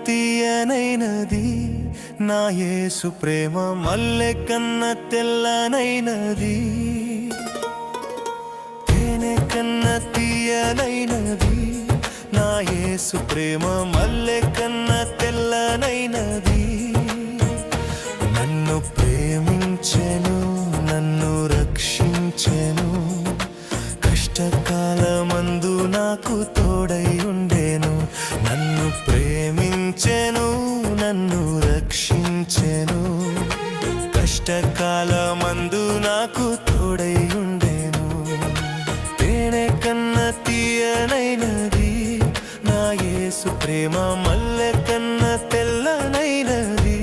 తీయనైనది నా యేసు ప్రేమ మల్లె కన్న తెల్లనైనది తేనె కన్న తీయనైనది నా యేసు ప్రేమ మల్లె కన్న తెల్లనైనది నన్ను ప్రేమించెను నన్ను రక్షించెను కష్టకాలమందు నాకు తోడై ఉండెను నన్ను ప్రేమించెను నన్ను రక్షించెను కష్టకాలమందు నాకు తోడై ఉండెను తేనె కన్న తీయనైనది నా యేసు ప్రేమ మల్లె కన్న తెల్లనైనది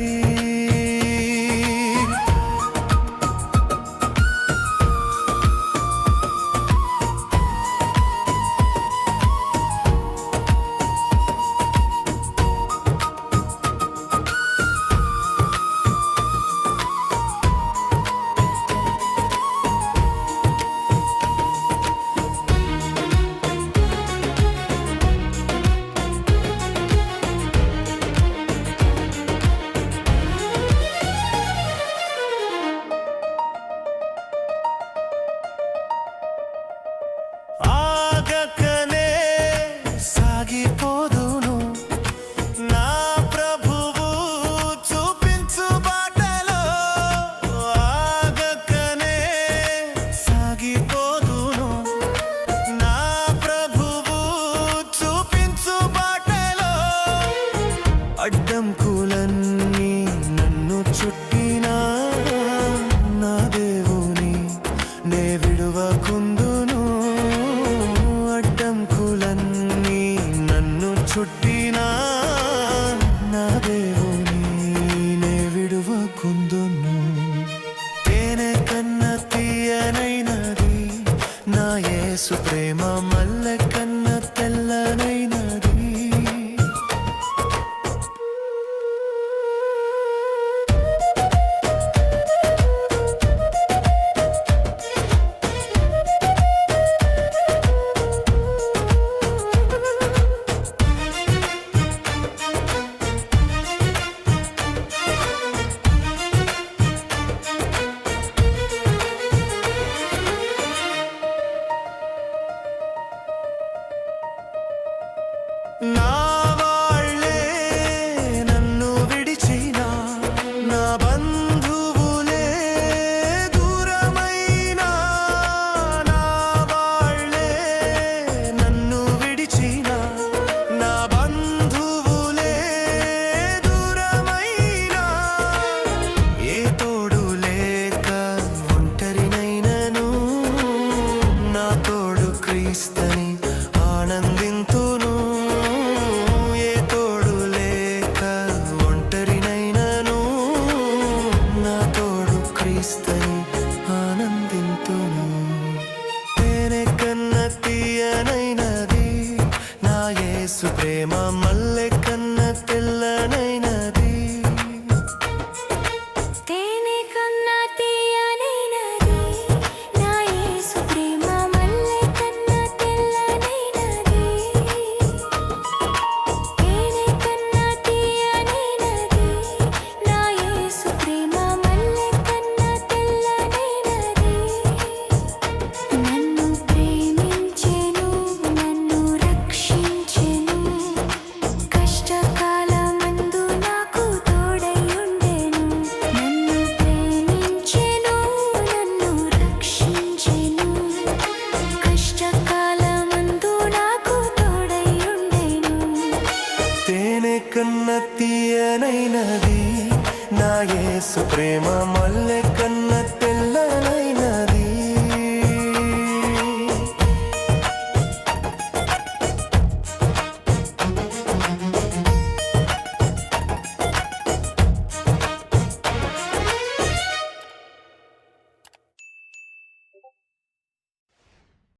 ఆగకనే సాగిపోదును నా ప్రభువు చూపించు బాటలో ఆగకనే సాగిపోదును నా ప్రభువు చూపించు బాటలో అడ్డంకులన్నీ నన్ను చుట్టినా నా దేవుని నే విడువకుందును అడ్డంకులన్నీ నన్ను చుట్టినా నా దేవుని నే విడువకుందును తేనె కన్న తీయనైనది నా యేసు ప్రేమ మల్లె కన్న తెల్లనైనది నా వాళ్ళే నన్ను విడిచినా నా బంధువులే దూరమైనా నా వాళ్ళే నన్ను విడిచినా నా బంధువులే దూరమైనా ఏ తోడు లేక ఒంటరినైనను నా తోడు క్రీస్తని ఆనందింతును ఆనందింతును తేనె కన్న తీయనైనది నా యేసు ప్రేమ మల్లె కన్న తెల్లనైనది తేనె కన్న తీయనైనది నా యేసు ప్రేమ మల్లె కన్న తెల్లనైనది తేనె కన్న తీయనైనది నా యేసు ప్రేమ మల్లె కన్న తెల్లనైనది నన్ను ప్రేమించెను నన్ను రక్షించెను కష్టకాలమందు నాకు తోడై ఉండెను నన్ను ప్రేమించెను నన్ను రక్షించెను కష్టకాలమందు నాకు తోడై ఉండెను తేనె కన్న తీయనైనది నా యేసు ప్రేమ మల్లె కన్న